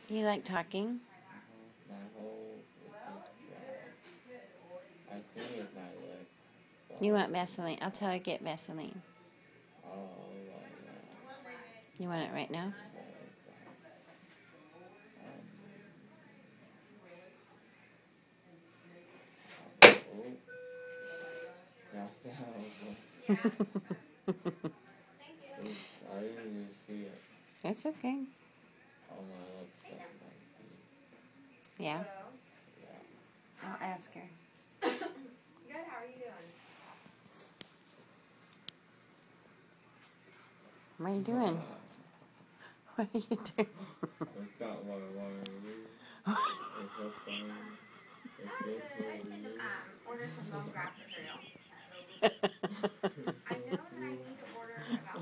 You like talking? My whole I think it's my leg. You But want Vaseline? I'll tell her to get Vaseline. oh, You want it right now? I didn't even see it. That's okay. Oh my lips. Yeah? Yeah. I'll ask her. Good, how are you doing? What are you doing? What are you doing? It's not what I wanted to do. It's so funny. It's Good. just so I just need to weird. order some bone graft material. I know that I need to order about